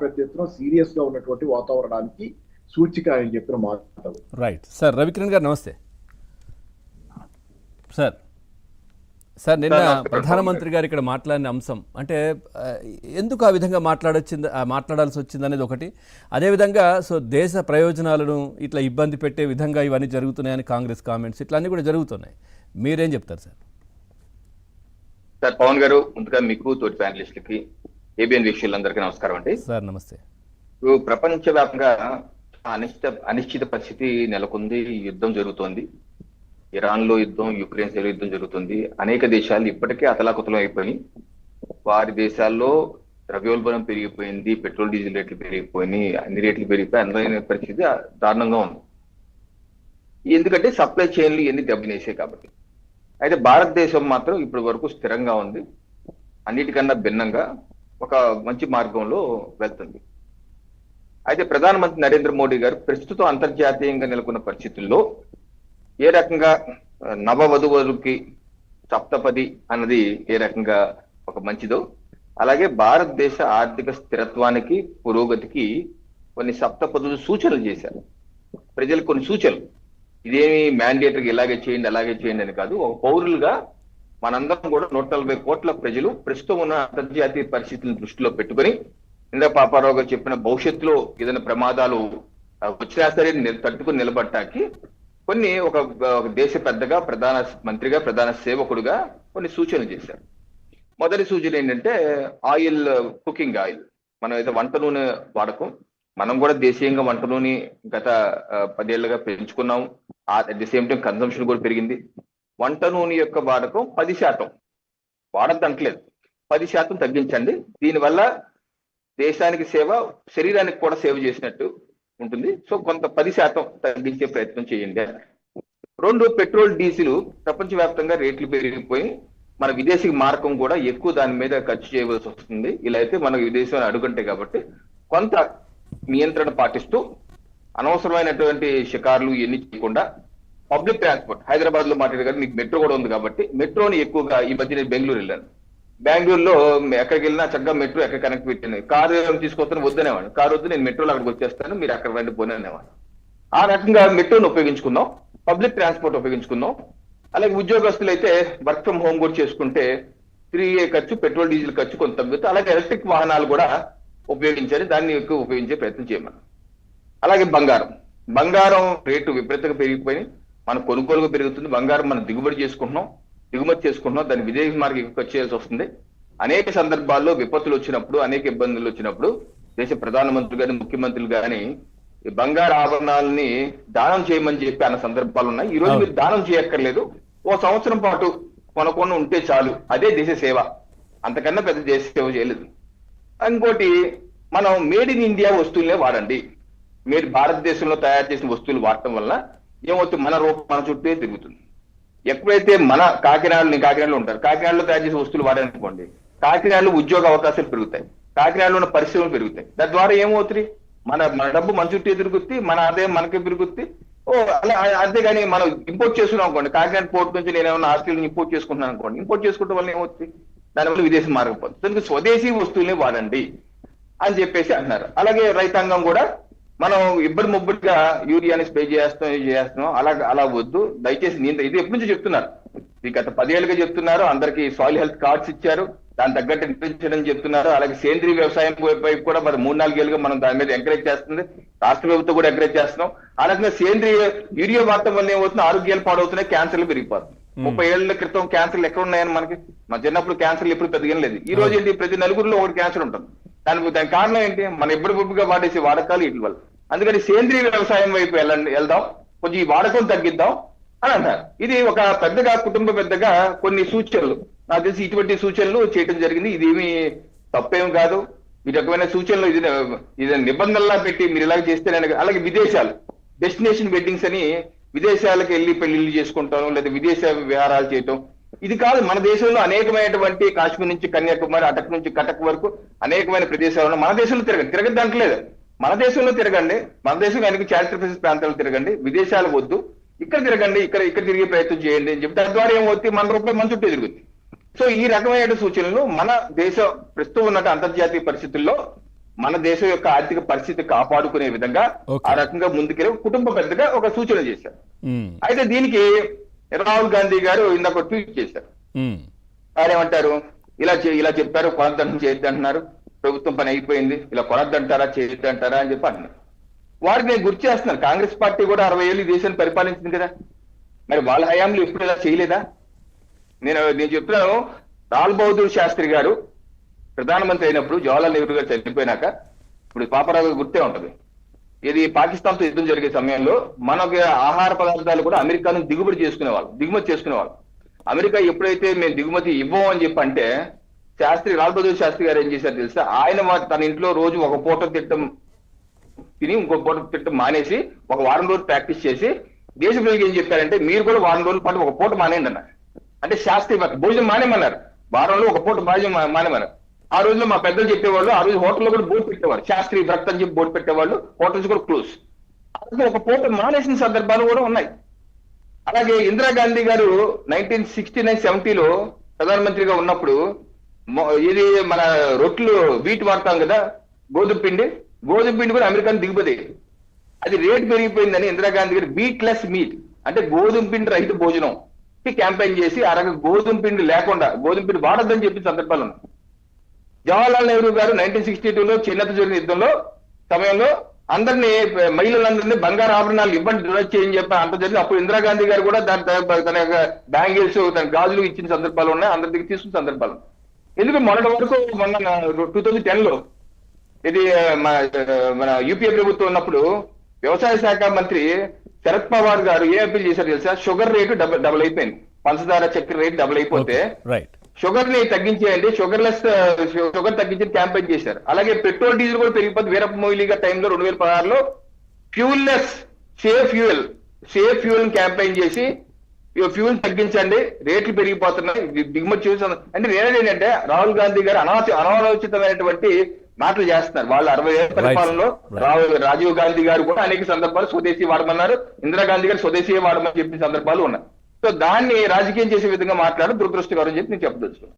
పెద్ద ఎత్తున సీరియస్ గా ఉన్నటువంటి వాతావరణానికి సూచిక ఆయన చెప్పిన మాటలు. Right sir. రవికిరణ్ గారు నమస్తే సార్. సార్ నిన్న ప్రధానమంత్రి గారు ఇక్కడ మాట్లాడిన అంశం అంటే ఎందుకు ఆ విధంగా మాట్లాడాల్సి వచ్చింది అనేది ఒకటి. అదేవిధంగా దేశ ప్రయోజనాలను ఇట్లా ఇబ్బంది పెట్టే విధంగా ఇవన్నీ జరుగుతున్నాయని కాంగ్రెస్ కామెంట్స్ ఇట్లా అన్నీ కూడా జరుగుతున్నాయి. మీరేం చెప్తారు సార్? సార్ పవన్ గారు, ముందుగా మీకు తోటి ప్యానలిస్టులకి ఏబిఎన్ వీక్షకులందరికీ నమస్కారం అండి. సార్ నమస్తే. ప్రపంచవ్యాప్తంగా అనిశ్చిత పరిస్థితి నెలకొంది. యుద్ధం జరుగుతోంది. ఇరాన్ లో యుద్ధం, యుక్రెయిన్ లో యుద్ధం జరుగుతుంది. అనేక దేశాలు ఇప్పటికే అతలాకుతలం అయిపోయి వారి దేశాల్లో ద్రవ్యోల్బణం పెరిగిపోయింది, పెట్రోల్ డీజిల్ రేట్లు పెరిగిపోయినాయి, అన్ని రేట్లు పెరిగిపోయి అందమైన పరిస్థితి దారుణంగా ఉంది. ఎందుకంటే సప్లై చైన్లు ఎన్ని దెబ్బనేసాయి కాబట్టి. అయితే భారతదేశం మాత్రం ఇప్పటి వరకు స్థిరంగా ఉంది. అన్నిటికన్నా భిన్నంగా ఒక మంచి మార్గంలో వెళ్తుంది. అయితే ప్రధానమంత్రి నరేంద్ర మోడీ గారు ప్రస్తుతం అంతర్జాతీయంగా నెలకొన్న పరిస్థితుల్లో ఏ రకంగా నవవధువులకి సప్తపది అన్నది ఏ రకంగా ఒక మంచిదో, అలాగే భారతదేశ ఆర్థిక స్థిరత్వానికి పురోగతికి కొన్ని సప్తపదులు సూచనలు చేశారు. ప్రజలకు కొన్ని సూచనలు, ఇదేమి మ్యాండేటరీగా ఇలాగే చేయండి అలాగే చేయండి అని కాదు. ఒక పౌరులుగా మనందరం కూడా 140 కోట్ల ప్రజలు ప్రస్తుతం ఉన్న అంతర్జాతీయ పరిస్థితులను దృష్టిలో పెట్టుకుని ఇంద్ర పాపారావు గారు చెప్పిన భవిష్యత్తులో ఏదైనా ప్రమాదాలు వచ్చినా సరే తట్టుకుని నిలబడటానికి కొన్ని ఒక దేశ పెద్దగా, ప్రధాన మంత్రిగా, ప్రధాన సేవకుడుగా కొన్ని సూచనలు చేశారు. మొదటి సూచన ఏంటంటే ఆయిల్, కుకింగ్ ఆయిల్. మనం అయితే వంట నూనె వాడకం, మనం కూడా దేశీయంగా వంట నూనె గత 10 ఏళ్లుగా పెంచుకున్నాం. At the same time consumption కూడా పెరిగింది. వంట నూనె యొక్క వాడకం 10% వాడద్దంటలేదు, 10% తగ్గించండి. దీనివల్ల దేశానికి సేవ, శరీరానికి కూడా సేవ చేసినట్టు ఉంటుంది. సో కొంత 10% తగ్గించే ప్రయత్నం చేయండి. 2, పెట్రోల్ డీజిల్ ప్రపంచవ్యాప్తంగా రేట్లు పెరిగిపోయి మన విదేశీ మార్గం కూడా ఎక్కువ దాని మీద ఖర్చు చేయవలసి వస్తుంది. ఇలా అయితే మన విదేశంలో అడుగుంటే కాబట్టి కొంత నియంత్రణ పాటిస్తూ అనవసరమైనటువంటి షికార్లు ఇవన్నీ చేయకుండా పబ్లిక్ ట్రాన్స్పోర్ట్, హైదరాబాద్ లో మాట్లాడే మీకు మెట్రో కూడా ఉంది కాబట్టి మెట్రోని ఎక్కువగా, ఈ మధ్య నేను బెంగళూరు వెళ్ళాను, బెంగళూరులో ఎక్కడికి వెళ్ళినా చక్కగా మెట్రో ఎక్కడ కనెక్ట్ పెట్టింది. కారు తీసుకొస్తాను వద్దనేవాడు, కారు వద్దు నేను మెట్రోలో అక్కడికి వచ్చేస్తాను, మీరు అక్కడ రండి పోనీ అనేవాడు. ఆ రకంగా మెట్రోని ఉపయోగించుకుందాం, పబ్లిక్ ట్రాన్స్పోర్ట్ ఉపయోగించుకుందాం. అలాగే ఉద్యోగస్తులు అయితే వర్క్ ఫ్రం హోమ్ కూడా చేసుకుంటే తిరిగే ఖర్చు, పెట్రోల్ డీజిల్ ఖర్చు కొంత తగ్గుతుంది. అలాగే ఎలక్ట్రిక్ వాహనాలు కూడా ఉపయోగించాలి, దాన్ని ఎక్కువ ఉపయోగించే ప్రయత్నం చేయమని. అలాగే బంగారం రేటు విపరీతంగా పెరిగిపోయి మన కొనుగోలుగా పెరుగుతుంది. బంగారం మనం దిగుమతి చేసుకుంటున్నాం, దాన్ని విదేశీ మార్గం ఎక్కువ చేయాల్సి వస్తుంది. అనేక సందర్భాల్లో విపత్తులు వచ్చినప్పుడు, అనేక ఇబ్బందులు వచ్చినప్పుడు దేశ ప్రధానమంత్రి గాని, ముఖ్యమంత్రులు గాని బంగారు ఆభరణాలని దానం చేయమని చెప్పి అన్న సందర్భాలు ఉన్నాయి. ఈ రోజు మీరు దానం చేయక్కర్లేదు, ఓ సంవత్సరం పాటు కొనకుండా ఉంటే చాలు, అదే దేశ సేవ. అంతకన్నా పెద్ద దేశ సేవ చేయలేదు. ఇంకోటి, మనం మేడ్ ఇన్ ఇండియా వస్తువులనే వాడండి. మీరు భారతదేశంలో తయారు చేసిన వస్తువులు వాడటం వల్ల ఏమవుతుంది, మన రూపం మన చుట్టే తిరుగుతుంది. ఎప్పుడైతే మన కాకినాడలో ఉంటారు, కాకినాడలో తయారు చేసే వస్తువులు వాడారనుకోండి, కాకినాడలో ఉద్యోగ అవకాశాలు పెరుగుతాయి, కాకినాడలో ఉన్న పరిశ్రమలు పెరుగుతాయి. దాని ద్వారా ఏమవుతుంది, మన డబ్బు మన చుట్టూ తిరుగుద్ది, మన ఆదాయం మనకే పెరుగుద్ది. అంతేగాని మనం ఇంపోర్ట్ చేసుకున్నాం అనుకోండి, కాకినాడ పోర్ట్ నుంచి నేను ఏమన్నా ఆర్టీలు ఇంపోర్ట్ చేసుకుంటున్నాను అనుకోండి, ఇంపోర్ట్ చేసుకోవడం వల్ల ఏమవుతుంది, దానివల్ల విదేశీ మార్గం పోతుంది. దానికి స్వదేశీ వస్తువులే వాడండి అని చెప్పేసి అంటున్నారు. అలాగే రైతాంగం కూడా మనం ఇబ్బడి ముబ్బడిగా యూరియాని స్ప్రే చేస్తున్నాం అలా వద్దు దయచేసి. ఇది ఎప్పటి నుంచి చెప్తున్నారు, ఇది గత 10 ఏళ్ళుగా చెప్తున్నారు. అందరికి సాయిల్ హెల్త్ కార్డ్స్ ఇచ్చారు, దాని తగ్గట్టు నిర్వహించడం చెప్తున్నారు. అలాగే సేంద్రీయ వ్యవసాయం వైపు కూడా మరి 3-4 ఏళ్ళుగా మనం దాని మీద ఎంకరేజ్ చేస్తుంది, రాష్ట్ర ప్రభుత్వం కూడా ఎంకరేజ్ చేస్తున్నాం. ఆ రకంగా సేంద్రీయ యూరియా వాడటం వల్ల ఏమవుతుంది, ఆరోగ్యాలు పాడవుతున్నాయి, క్యాన్సర్లు పెరిగిపోతుంది. 30 ఏళ్ల క్రితం క్యాన్సర్లు ఎక్కడ ఉన్నాయని మనకి, మన చిన్నప్పుడు క్యాన్సర్లు ఎప్పుడు పెద్దగా లేదు. ఈ రోజు ఏంటి, ప్రతి నలుగురిలో ఒకటి క్యాన్సర్ ఉంటుంది. దాని కారణం ఏంటి, మన ఇబ్బడిగా వాడేసి వాడకాలు వీటి వల్ల. అందుకని సేంద్రీయ వ్యవసాయం వైపు వెళ్దాం, కొంచెం ఈ వాడకం తగ్గిద్దాం అని అంటారు. ఇది ఒక పెద్దగా, కుటుంబ పెద్దగా కొన్ని సూచనలు, నాకు తెలిసి ఇటువంటి సూచనలు చేయడం జరిగింది. ఇదేమి తప్పేం కాదు. ఈ రకమైన సూచనలు ఇది నిబంధనలా పెట్టి మీరు ఇలాగ చేస్తేనే. అలాగే విదేశాలు, డెస్టినేషన్ వెడ్డింగ్స్ అని విదేశాలకు వెళ్ళి పెళ్లిళ్ళు చేసుకుంటాం, లేదా విదేశ విహారాలు చేయటం, ఇది కాదు. మన దేశంలో అనేకమైనటువంటి కాశ్మీర్ నుంచి కన్యాకుమారి, అటక్ నుంచి కటక్ వరకు అనేకమైన ప్రదేశాలు మన దేశంలో తిరగద్దంటలేదు. మన దేశంలో తిరగండి, మన దేశం అనేక చారిత్రక ప్రాంతాలు తిరగండి, విదేశాలు వద్దు, ఇక్కడ తిరగండి, ఇక్కడ తిరిగే ప్రయత్నం చేయండి అని చెప్పి దాని ద్వారా ఏమవుతుంది, మన రూపాయి మన చుట్టూ తిరుగుతుంది. సో ఈ రకమైన సూచనలు మన దేశ ప్రస్తుతం ఉన్న అంతర్జాతీయ పరిస్థితుల్లో మన దేశం యొక్క ఆర్థిక పరిస్థితి కాపాడుకునే విధంగా Okay. ఆ రకంగా ముందుకెళ్ళి కుటుంబ పెద్దగా ఒక సూచన చేశారు. ఉమ్, అయితే దీనికి రాహుల్ గాంధీ గారు ఇందాక ట్వీట్ చేశారు. ఉమ్, ఆయన ఏమంటారు, ఇలా చెప్పారు, కొనద్దంటారు, చేయొద్దు అంటున్నారు, ప్రభుత్వం పని అయిపోయింది, ఇలా కొనద్దంటారా చేయొద్దు అంటారా అని చెప్పి అంటున్నారు. వారికి నేను గుర్తు చేస్తున్నాను, కాంగ్రెస్ పార్టీ కూడా 60 ఏళ్ళు ఈ దేశాన్ని పరిపాలించింది కదా, మరి వాళ్ళ హయాంలో ఎప్పుడు ఇలా చేయలేదా? నేను చెప్తున్నాను, లాల్ బహదూర్ శాస్త్రి గారు ప్రధానమంత్రి అయినప్పుడు, జవహర్లాల్ నెహ్రూ గారు చనిపోయినాక, ఇప్పుడు పాపరావు గారు గుర్తే ఉంటది, ఇది పాకిస్తాన్ తో యుద్ధం జరిగే సమయంలో మనకి ఆహార పదార్థాలు కూడా అమెరికా నుంచి దిగుమతి చేసుకునేవాళ్ళు. అమెరికా ఎప్పుడైతే మేము దిగుమతి ఇవ్వం అని చెప్పి అంటే, లాల్ బహదూర్ శాస్త్రి గారు ఏం చేశారు తెలుసా, ఆయన తన ఇంట్లో రోజు ఒక పూట తిట్టం తిని ఇంకో పూట తిట్టం మానేసి ఒక వారం రోజులు ప్రాక్టీస్ చేసి దేశ ప్రజలకు ఏం చెప్పారంటే, మీరు కూడా వారం రోజుల పాటు ఒక పూట మానేయండి అన్నారు. అంటే శాస్త్రీయ భోజనం మానేమన్నారు, వారంలో ఒక పూట భోజనం మానేమన్నారు. ఆ రోజుల్లో మా పెద్దలు చెప్పేవాళ్ళు, ఆ రోజు హోటల్లో కూడా బోర్డు పెట్టేవారు, శాస్త్రీయ భక్తి అని చెప్పి బోర్డు పెట్టేవాళ్ళు, హోటల్స్ కూడా క్లోజ్. ఒక పూట మానేసిన సందర్భాలు కూడా ఉన్నాయి. అలాగే ఇందిరాగాంధీ గారు 1969-70లో ప్రధానమంత్రిగా ఉన్నప్పుడు ఇది మన రొట్లు వీట్ వాడతాం కదా, గోధుమ పిండి కూడా అమెరికాను దిగుబడి, అది రేట్ పెరిగిపోయిందని ఇందిరాగాంధీ గారు వీట్లెస్ మీట్ అంటే గోధుమ పిండి రహిత భోజనం క్యాంపెయిన్ చేసి ఆ రకంగా గోధుమ పిండి లేకుండా గోధుమ పిండి వాడద్దని చెప్పిన సందర్భాలు ఉన్నాయి. జవహర్లాల్ నెహ్రూ గారు 1962లో చైనాతో జరిగిన యుద్ధంలో సమయంలో అందరినీ మహిళలందరినీ బంగారు ఆభరణాలు ఇవ్వండి డొనేట్ చేయని చెప్పి అంత జరిగింది. అప్పుడు ఇందిరాగాంధీ గారు కూడా తన యొక్క బ్యాంగిల్స్, తన గాజులు ఇచ్చిన సందర్భాలు ఉన్నాయి, అందరి దగ్గర తీసుకున్న సందర్భాలు ఉన్నాయి. ఎందుకు మొన్నటి వరకు మొన్న 2010లో ఇది మన యూపీఏ ప్రభుత్వం ఉన్నప్పుడు వ్యవసాయ శాఖ మంత్రి శరద్ పవార్ గారు ఏ అప్పీల్ చేశారు తెలుసా, షుగర్ రేటు డబుల్ అయిపోయింది, పంచదార చక్కెర రేటు డబుల్ అయిపోతే షుగర్ ని తగ్గించేయండి, షుగర్ తగ్గించి క్యాంపెయిన్ చేశారు. అలాగే పెట్రోల్ డీజిల్ కూడా పెరిగిపోతే, వీరప్ప మొయిలీ గారి టైంలో 2016లో ఫ్యూల్లెస్ సేఫ్ ఫ్యూయల్ క్యాంపెయిన్ చేసి ఫ్యూల్ తగ్గించండి, రేట్లు పెరిగిపోతున్నాయి, దిగుమతి చూసాను అంటే నేనేంటంటే రాహుల్ గాంధీ గారు అనాలోచితమైనటువంటి మాటలు చేస్తున్నారు. వాళ్ళు 60 ఏళ్ల పరిపాలనలో రాజీవ్ గాంధీ గారు కూడా అనేక సందర్భాలు స్వదేశీ వాడమన్నారు, ఇందిరాగాంధీ గారు స్వదేశీ వాడమని చెప్పిన సందర్భాలు ఉన్నాయి. సో దాన్ని రాజకీయం చేసే విధంగా మాట్లాడడం దురదృష్టకరం అని చెప్పి నేను చెప్పదలుచుకున్నాను.